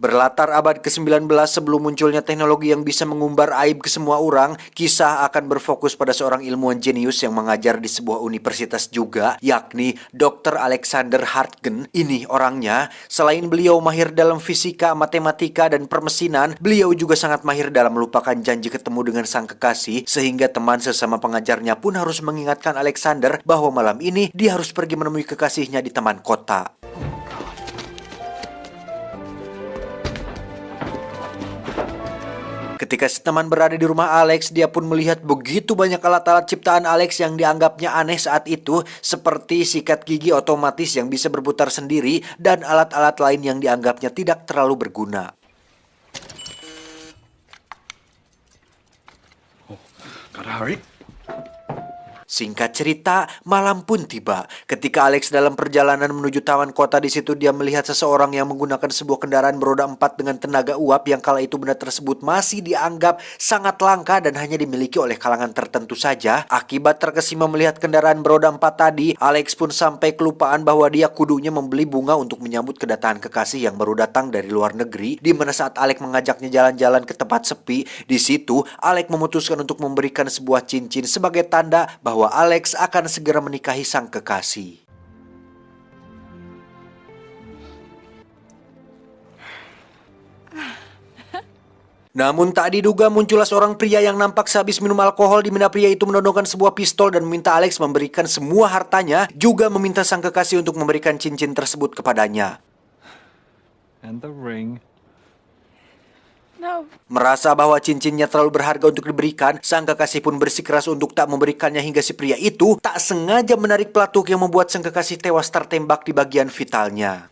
Berlatar abad ke-19 sebelum munculnya teknologi yang bisa mengumbar aib ke semua orang, kisah akan berfokus pada seorang ilmuwan jenius yang mengajar di sebuah universitas juga, yakni Dr. Alexander Hartgen. Ini orangnya, selain beliau mahir dalam fisika, matematika, dan permesinan, beliau juga sangat mahir dalam melupakan janji ketemu dengan sang kekasih, sehingga teman sesama pengajarnya pun harus mengingatkan Alexander bahwa malam ini dia harus pergi menemui kekasihnya di taman kota. Ketika si teman berada di rumah Alex, dia pun melihat begitu banyak alat-alat ciptaan Alex yang dianggapnya aneh saat itu, seperti sikat gigi otomatis yang bisa berputar sendiri dan alat-alat lain yang dianggapnya tidak terlalu berguna. Gotta hurry. Singkat cerita, malam pun tiba. Ketika Alex dalam perjalanan menuju taman kota, di situ dia melihat seseorang yang menggunakan sebuah kendaraan beroda 4 dengan tenaga uap yang kala itu benda tersebut masih dianggap sangat langka dan hanya dimiliki oleh kalangan tertentu saja. Akibat terkesima melihat kendaraan beroda 4 tadi, Alex pun sampai kelupaan bahwa dia kudunya membeli bunga untuk menyambut kedatangan kekasih yang baru datang dari luar negeri. Di mana saat Alex mengajaknya jalan-jalan ke tempat sepi, di situ Alex memutuskan untuk memberikan sebuah cincin sebagai tanda bahwa Alex akan segera menikahi sang kekasih. Namun tak diduga muncullah seorang pria yang nampak sehabis minum alkohol, di mana pria itu menodongkan sebuah pistol dan meminta Alex memberikan semua hartanya, juga meminta sang kekasih untuk memberikan cincin tersebut kepadanya. And the ring. No. Merasa bahwa cincinnya terlalu berharga untuk diberikan, sang kekasih pun bersikeras untuk tak memberikannya hingga si pria itu tak sengaja menarik pelatuk yang membuat sang kekasih tewas tertembak di bagian vitalnya.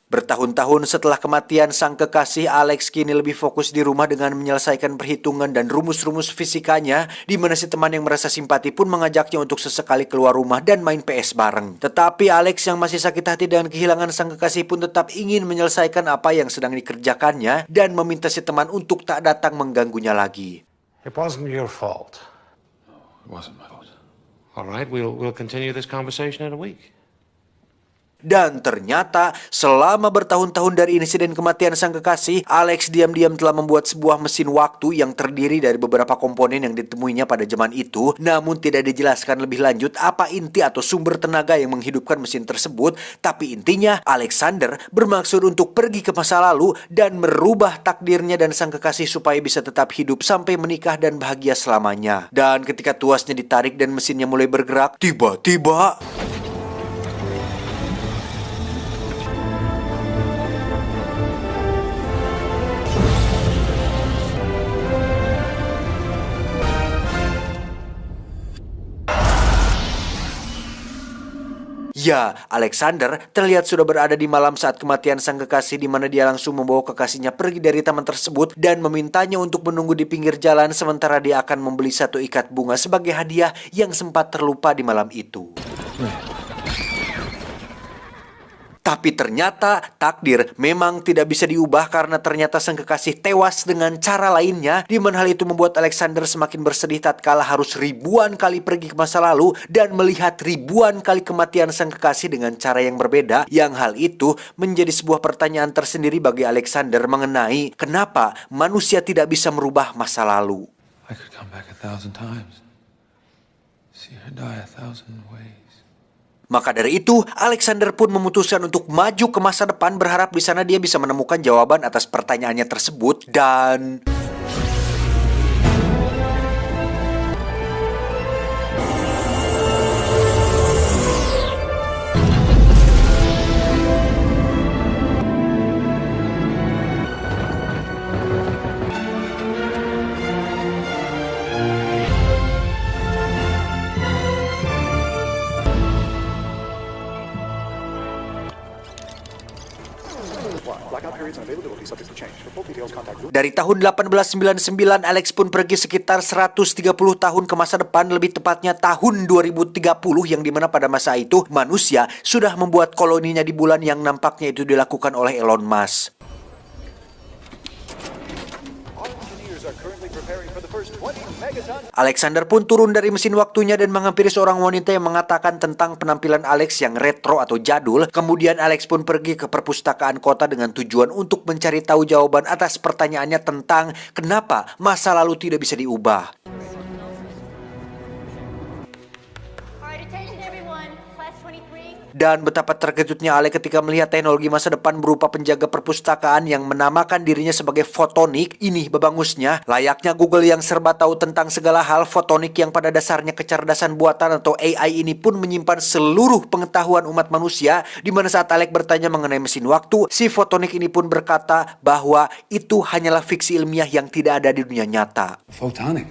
Bertahun-tahun setelah kematian sang kekasih, Alex kini lebih fokus di rumah dengan menyelesaikan perhitungan dan rumus-rumus fisikanya, di mana si teman yang merasa simpati pun mengajaknya untuk sesekali keluar rumah dan main PS bareng. Tetapi Alex yang masih sakit hati dengan kehilangan sang kekasih pun tetap ingin menyelesaikan apa yang sedang dikerjakannya dan meminta si teman untuk tak datang mengganggunya lagi. It wasn't your fault. It wasn't my fault. All right, we'll continue this conversation in a week. Dan ternyata selama bertahun-tahun dari insiden kematian sang kekasih, Alex diam-diam telah membuat sebuah mesin waktu yang terdiri dari beberapa komponen yang ditemuinya pada zaman itu. Namun tidak dijelaskan lebih lanjut apa inti atau sumber tenaga yang menghidupkan mesin tersebut. Tapi intinya Alexander bermaksud untuk pergi ke masa lalu dan merubah takdirnya dan sang kekasih supaya bisa tetap hidup sampai menikah dan bahagia selamanya. Dan ketika tuasnya ditarik dan mesinnya mulai bergerak, tiba-tiba ya, Alexander terlihat sudah berada di malam saat kematian sang kekasih, di mana dia langsung membawa kekasihnya pergi dari taman tersebut dan memintanya untuk menunggu di pinggir jalan sementara dia akan membeli satu ikat bunga sebagai hadiah yang sempat terlupa di malam itu. Tapi ternyata takdir memang tidak bisa diubah karena ternyata sang kekasih tewas dengan cara lainnya, di mana hal itu membuat Alexander semakin bersedih tatkala harus ribuan kali pergi ke masa lalu dan melihat ribuan kali kematian sang kekasih dengan cara yang berbeda, yang hal itu menjadi sebuah pertanyaan tersendiri bagi Alexander mengenai kenapa manusia tidak bisa merubah masa lalu. I could come back 1,000 times. See her die 1,000 ways. Maka dari itu, Alexander pun memutuskan untuk maju ke masa depan, berharap di sana dia bisa menemukan jawaban atas pertanyaannya tersebut. Dan dari tahun 1899, Alex pun pergi sekitar 130 tahun ke masa depan, lebih tepatnya tahun 2030, yang dimana pada masa itu manusia sudah membuat koloninya di bulan yang nampaknya itu dilakukan oleh Elon Musk. Our engineers are currently preparing for the first 20 mega Alexander pun turun dari mesin waktunya dan menghampiri seorang wanita yang mengatakan tentang penampilan Alex yang retro atau jadul. Kemudian Alex pun pergi ke perpustakaan kota dengan tujuan untuk mencari tahu jawaban atas pertanyaannya tentang kenapa masa lalu tidak bisa diubah. Dan betapa terkejutnya Alex ketika melihat teknologi masa depan berupa penjaga perpustakaan yang menamakan dirinya sebagai Photonic. Ini babangusnya, layaknya Google yang serba tahu tentang segala hal, Photonic yang pada dasarnya kecerdasan buatan atau AI ini pun menyimpan seluruh pengetahuan umat manusia. Di mana saat Alex bertanya mengenai mesin waktu, si Photonic ini pun berkata bahwa itu hanyalah fiksi ilmiah yang tidak ada di dunia nyata. Photonic.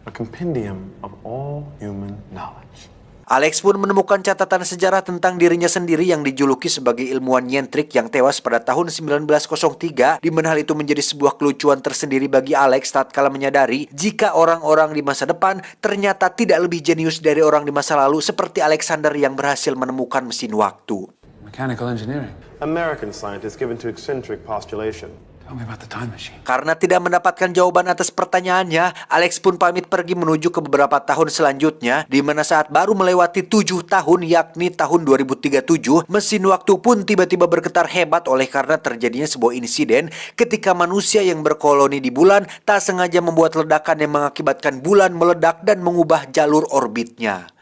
A compendium of all human knowledge. Alex pun menemukan catatan sejarah tentang dirinya sendiri yang dijuluki sebagai ilmuwan nyentrik yang tewas pada tahun 1903, di mana hal itu menjadi sebuah kelucuan tersendiri bagi Alex tatkala menyadari jika orang-orang di masa depan ternyata tidak lebih jenius dari orang di masa lalu seperti Alexander yang berhasil menemukan mesin waktu. Mechanical engineering. American scientists given to eccentric postulation. Tell me about the time machine. Karena tidak mendapatkan jawaban atas pertanyaannya, Alex pun pamit pergi menuju ke beberapa tahun selanjutnya, di mana saat baru melewati 7 tahun, yakni tahun 2037, mesin waktu pun tiba-tiba bergetar hebat oleh karena terjadinya sebuah insiden ketika manusia yang berkoloni di bulan tak sengaja membuat ledakan yang mengakibatkan bulan meledak dan mengubah jalur orbitnya.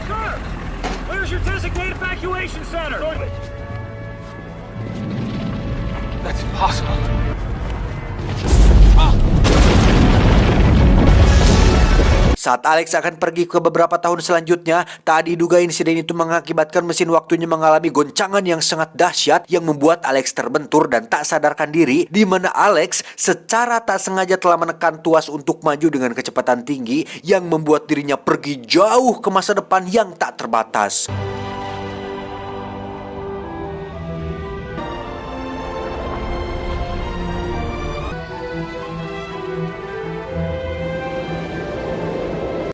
Where's your designated evacuation center? That's impossible. Saat Alex akan pergi ke beberapa tahun selanjutnya, tak diduga insiden itu mengakibatkan mesin waktunya mengalami goncangan yang sangat dahsyat yang membuat Alex terbentur dan tak sadarkan diri, di mana Alex secara tak sengaja telah menekan tuas untuk maju dengan kecepatan tinggi yang membuat dirinya pergi jauh ke masa depan yang tak terbatas.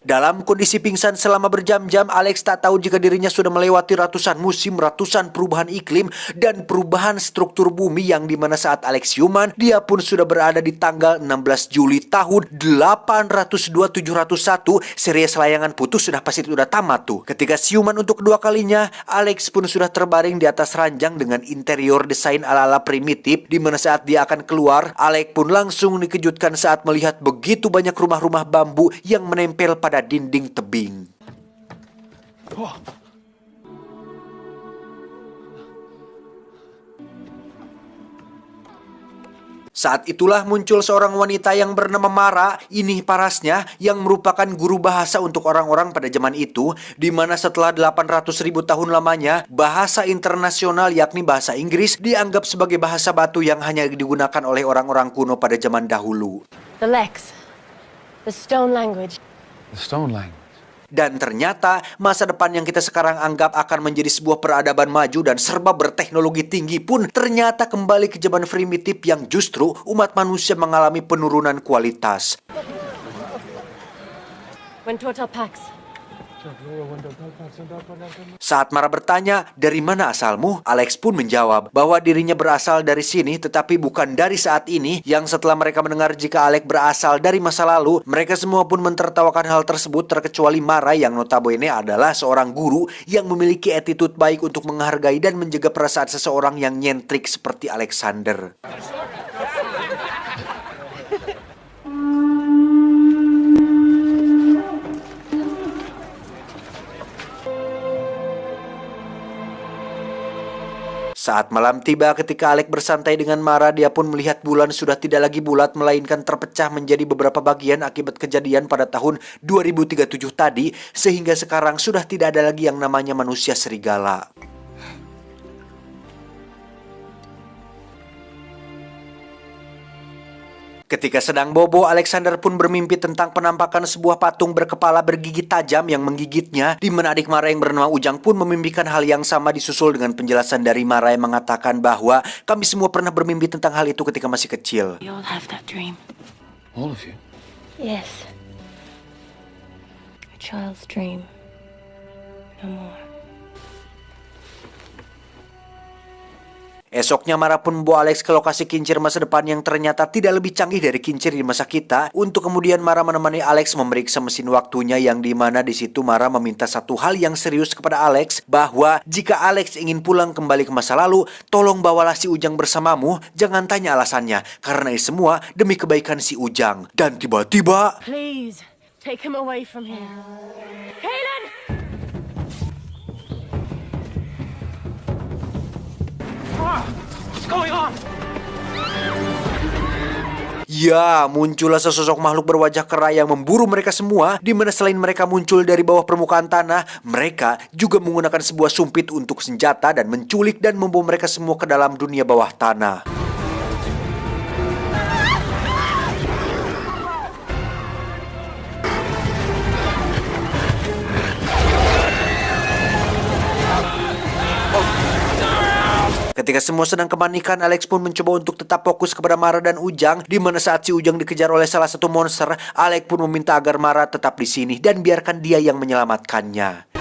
Dalam kondisi pingsan selama berjam-jam, Alex tak tahu jika dirinya sudah melewati ratusan musim, ratusan perubahan iklim, dan perubahan struktur bumi yang dimana saat Alex siuman, dia pun sudah berada di tanggal 16 Juli tahun 802-701, series layangan putus sudah pasti sudah tamat tuh. Ketika siuman untuk kedua kalinya, Alex pun sudah terbaring di atas ranjang dengan interior desain ala-ala primitif, di mana saat dia akan keluar, Alex pun langsung dikejutkan saat melihat begitu banyak rumah-rumah bambu yang menempel pada dinding tebing. Saat itulah muncul seorang wanita yang bernama Mara, ini parasnya, yang merupakan guru bahasa untuk orang-orang pada zaman itu, di mana setelah 800.000 tahun lamanya, bahasa internasional yakni bahasa Inggris dianggap sebagai bahasa batu yang hanya digunakan oleh orang-orang kuno pada zaman dahulu. The Lex, the stone language. The stone language. Dan ternyata masa depan yang kita sekarang anggap akan menjadi sebuah peradaban maju dan serba berteknologi tinggi pun ternyata kembali ke zaman primitif yang justru umat manusia mengalami penurunan kualitas. When Total Pax. Saat Mara bertanya, dari mana asalmu? Alex pun menjawab bahwa dirinya berasal dari sini tetapi bukan dari saat ini. Yang setelah mereka mendengar jika Alex berasal dari masa lalu, mereka semua pun mentertawakan hal tersebut terkecuali Mara yang notabene adalah seorang guru yang memiliki attitude baik untuk menghargai dan menjaga perasaan seseorang yang nyentrik seperti Alexander. Saat malam tiba ketika Alex bersantai dengan Mara, dia pun melihat bulan sudah tidak lagi bulat melainkan terpecah menjadi beberapa bagian akibat kejadian pada tahun 2037 tadi, sehingga sekarang sudah tidak ada lagi yang namanya manusia serigala. Ketika sedang bobo, Alexander pun bermimpi tentang penampakan sebuah patung berkepala bergigi tajam yang menggigitnya, di mana adik Mara yang bernama Ujang pun memimpikan hal yang sama disusul dengan penjelasan dari Mara yang mengatakan bahwa kami semua pernah bermimpi tentang hal itu ketika masih kecil. We all have that dream. All of you. Yes. A child's dream. No more. Esoknya Mara pun membawa Alex ke lokasi kincir masa depan yang ternyata tidak lebih canggih dari kincir di masa kita. Untuk kemudian Mara menemani Alex memeriksa mesin waktunya, yang dimana di situ Mara meminta satu hal yang serius kepada Alex, bahwa jika Alex ingin pulang kembali ke masa lalu, tolong bawalah si Ujang bersamamu, jangan tanya alasannya, karena ini semua demi kebaikan si Ujang. Dan tiba-tiba Please, take him away from here. Kaylin! What's going on? ya, muncullah sesosok makhluk berwajah kera yang memburu mereka semua, di mana selain mereka muncul dari bawah permukaan tanah, mereka juga menggunakan sebuah sumpit untuk senjata dan menculik dan membawa mereka semua ke dalam dunia bawah tanah. Ketika semua sedang kepanikan, Alex pun mencoba untuk tetap fokus kepada Mara dan Ujang, di mana saat si Ujang dikejar oleh salah satu monster, Alex pun meminta agar Mara tetap di sini dan biarkan dia yang menyelamatkannya.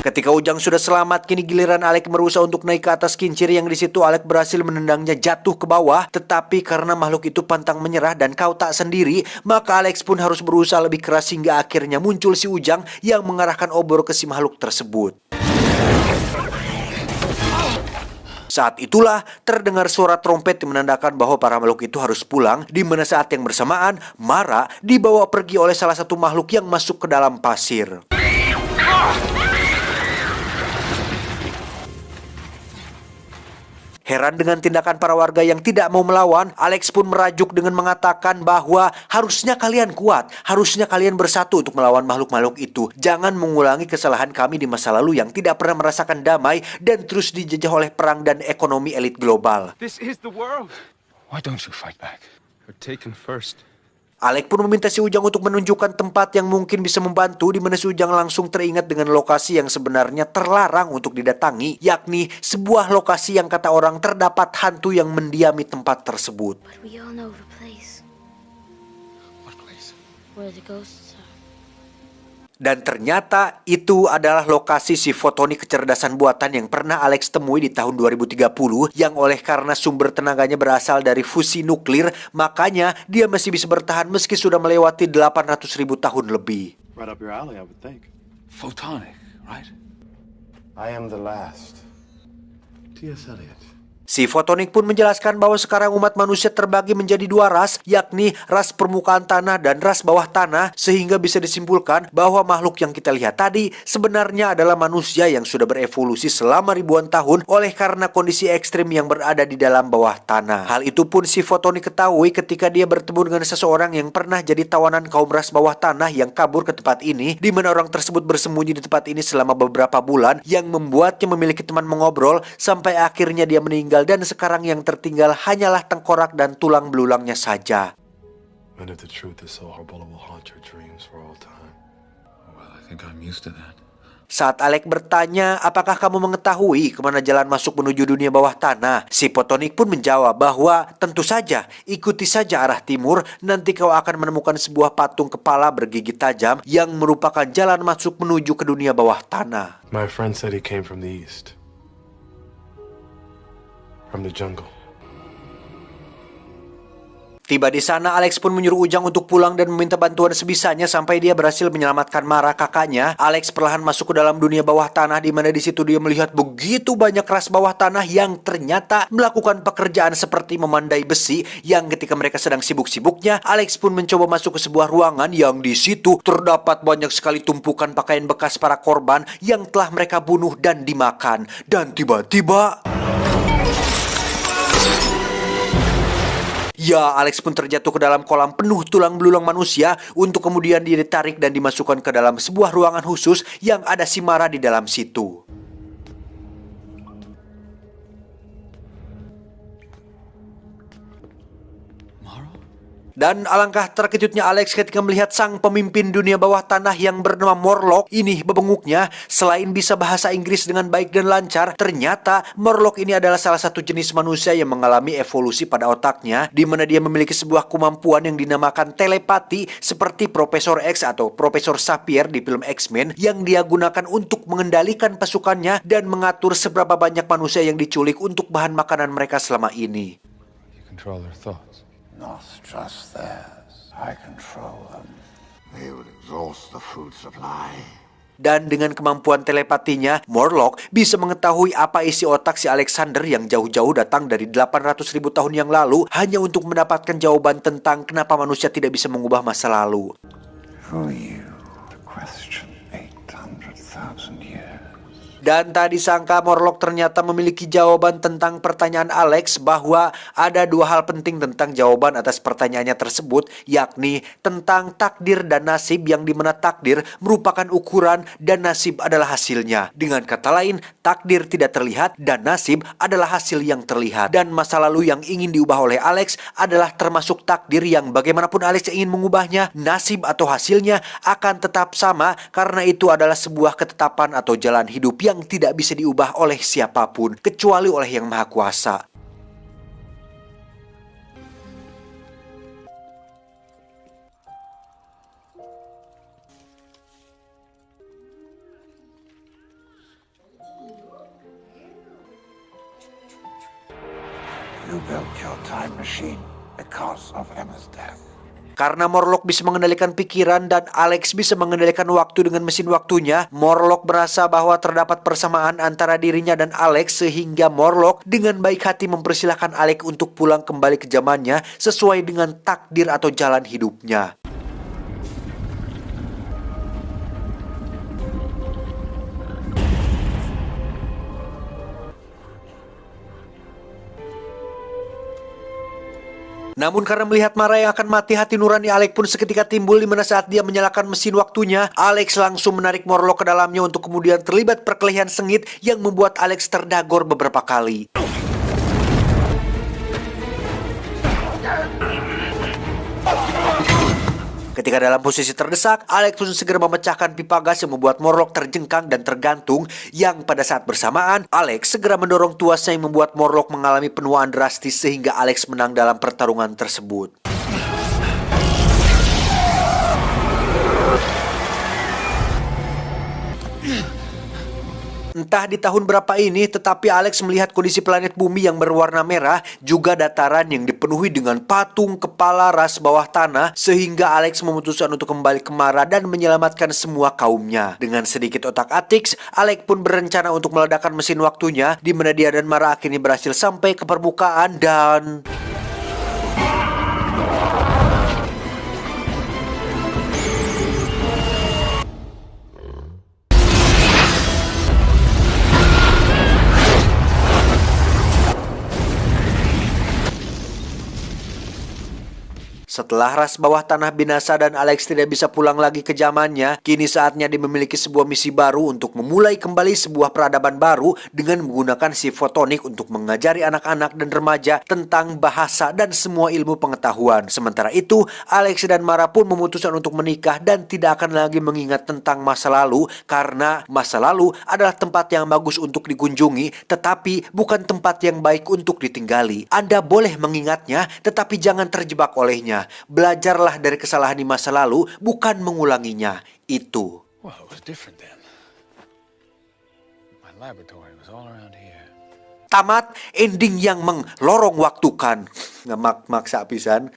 Ketika Ujang sudah selamat, kini giliran Alex berusaha untuk naik ke atas kincir, yang di situ Alex berhasil menendangnya jatuh ke bawah. Tetapi karena makhluk itu pantang menyerah dan kau tak sendiri, maka Alex pun harus berusaha lebih keras hingga akhirnya muncul si Ujang yang mengarahkan obor ke si makhluk tersebut. Saat itulah terdengar suara trompet yang menandakan bahwa para makhluk itu harus pulang, di mana saat yang bersamaan Mara dibawa pergi oleh salah satu makhluk yang masuk ke dalam pasir. Heran dengan tindakan para warga yang tidak mau melawan, Alex pun merajuk dengan mengatakan bahwa harusnya kalian kuat, harusnya kalian bersatu untuk melawan makhluk-makhluk itu. Jangan mengulangi kesalahan kami di masa lalu yang tidak pernah merasakan damai dan terus dijajah oleh perang dan ekonomi elit global. This is the world. Why don't you fight back? You're taken first. Alex pun meminta si Ujang untuk menunjukkan tempat yang mungkin bisa membantu, di mana si Ujang langsung teringat dengan lokasi yang sebenarnya terlarang untuk didatangi, yakni sebuah lokasi yang kata orang terdapat hantu yang mendiami tempat tersebut. But we all know the place What place? where the ghosts are. Dan ternyata itu adalah lokasi si fotonik kecerdasan buatan yang pernah Alex temui di tahun 2030, yang oleh karena sumber tenaganya berasal dari fusi nuklir, makanya dia masih bisa bertahan meski sudah melewati 800.000 tahun lebih. Right up your alley, I would think. Photonic, right? I am the last. T.S. Eliot. Si fotonik pun menjelaskan bahwa sekarang umat manusia terbagi menjadi dua ras, yakni ras permukaan tanah dan ras bawah tanah, sehingga bisa disimpulkan bahwa makhluk yang kita lihat tadi sebenarnya adalah manusia yang sudah berevolusi selama ribuan tahun oleh karena kondisi ekstrim yang berada di dalam bawah tanah. Hal itu pun si fotonik ketahui ketika dia bertemu dengan seseorang yang pernah jadi tawanan kaum ras bawah tanah yang kabur ke tempat ini, di mana orang tersebut bersembunyi di tempat ini selama beberapa bulan, yang membuatnya memiliki teman mengobrol sampai akhirnya dia meninggal, dan sekarang yang tertinggal hanyalah tengkorak dan tulang belulangnya saja. And if the truth is so horrible, it will haunt your dreams for all time. Well, I think I'm used to that. Saat Alex bertanya, apakah kamu mengetahui kemana jalan masuk menuju dunia bawah tanah? Si fotonik pun menjawab bahwa tentu saja, ikuti saja arah timur, nanti kau akan menemukan sebuah patung kepala bergigi tajam yang merupakan jalan masuk menuju ke dunia bawah tanah. My friend said he came from the east. From the jungle. Tiba di sana, Alex pun menyuruh Ujang untuk pulang dan meminta bantuan sebisanya sampai dia berhasil menyelamatkan Mara, kakaknya. Alex perlahan masuk ke dalam dunia bawah tanah, di mana di situ dia melihat begitu banyak ras bawah tanah yang ternyata melakukan pekerjaan seperti memandai besi, yang ketika mereka sedang sibuk-sibuknya, Alex pun mencoba masuk ke sebuah ruangan yang di situ terdapat banyak sekali tumpukan pakaian bekas para korban yang telah mereka bunuh dan dimakan. Dan tiba-tiba ya, Alex pun terjatuh ke dalam kolam penuh tulang belulang manusia untuk kemudian dia ditarik dan dimasukkan ke dalam sebuah ruangan khusus yang ada si Mara di dalam situ. Dan alangkah terkejutnya Alex ketika melihat sang pemimpin dunia bawah tanah yang bernama Morlock ini bebenguknya. Selain bisa bahasa Inggris dengan baik dan lancar, ternyata Morlock ini adalah salah satu jenis manusia yang mengalami evolusi pada otaknya, di mana dia memiliki sebuah kemampuan yang dinamakan telepati seperti Profesor X atau Profesor Xavier di film X-Men, yang dia gunakan untuk mengendalikan pasukannya dan mengatur seberapa banyak manusia yang diculik untuk bahan makanan mereka selama ini. You control their thoughts. Not just theirs. I control them. They will exhaust the food supply. Dan dengan kemampuan telepatinya, Morlock bisa mengetahui apa isi otak si Alexander yang jauh-jauh datang dari 800.000 tahun yang lalu hanya untuk mendapatkan jawaban tentang kenapa manusia tidak bisa mengubah masa lalu. Who are you to question 800,000 years? Dan tak disangka Morlock ternyata memiliki jawaban tentang pertanyaan Alex, bahwa ada dua hal penting tentang jawaban atas pertanyaannya tersebut, yakni tentang takdir dan nasib, yang dimana takdir merupakan ukuran dan nasib adalah hasilnya. Dengan kata lain, takdir tidak terlihat dan nasib adalah hasil yang terlihat. Dan masa lalu yang ingin diubah oleh Alex adalah termasuk takdir yang bagaimanapun Alex ingin mengubahnya, nasib atau hasilnya akan tetap sama, karena itu adalah sebuah ketetapan atau jalan hidup yang tidak bisa diubah oleh siapapun kecuali oleh Yang Maha Kuasa. You built your time machine because of Emma's death. Karena Morlock bisa mengendalikan pikiran dan Alex bisa mengendalikan waktu dengan mesin waktunya, Morlock merasa bahwa terdapat persamaan antara dirinya dan Alex, sehingga Morlock dengan baik hati mempersilahkan Alex untuk pulang kembali ke zamannya sesuai dengan takdir atau jalan hidupnya. Namun karena melihat Mara yang akan mati, hati nurani Alex pun seketika timbul, di mana saat dia menyalakan mesin waktunya, Alex langsung menarik Morlock ke dalamnya untuk kemudian terlibat perkelahian sengit yang membuat Alex terdagor beberapa kali. Ketika dalam posisi terdesak, Alex pun segera memecahkan pipa gas yang membuat Morlock terjengkang dan tergantung, yang pada saat bersamaan, Alex segera mendorong tuasnya yang membuat Morlock mengalami penuaan drastis sehingga Alex menang dalam pertarungan tersebut. Entah di tahun berapa ini, tetapi Alex melihat kondisi planet bumi yang berwarna merah, juga dataran yang dipenuhi dengan patung kepala ras bawah tanah, sehingga Alex memutuskan untuk kembali ke Mara dan menyelamatkan semua kaumnya. Dengan sedikit otak-atik, Alex pun berencana untuk meledakkan mesin waktunya, di mana dia dan Mara akhirnya berhasil sampai ke permukaan dan... Setelah ras bawah tanah binasa dan Alex tidak bisa pulang lagi ke zamannya, kini saatnya dia memiliki sebuah misi baru untuk memulai kembali sebuah peradaban baru dengan menggunakan si fotonik untuk mengajari anak-anak dan remaja tentang bahasa dan semua ilmu pengetahuan. Sementara itu, Alex dan Mara pun memutuskan untuk menikah dan tidak akan lagi mengingat tentang masa lalu, karena masa lalu adalah tempat yang bagus untuk dikunjungi, tetapi bukan tempat yang baik untuk ditinggali. Anda boleh mengingatnya, tetapi jangan terjebak olehnya. Belajarlah dari kesalahan di masa lalu, bukan mengulanginya. Itu. Well, it was different then. My laboratory was all around here. Tamat ending yang menglorong waktukan. Ngemak-maksa pisan.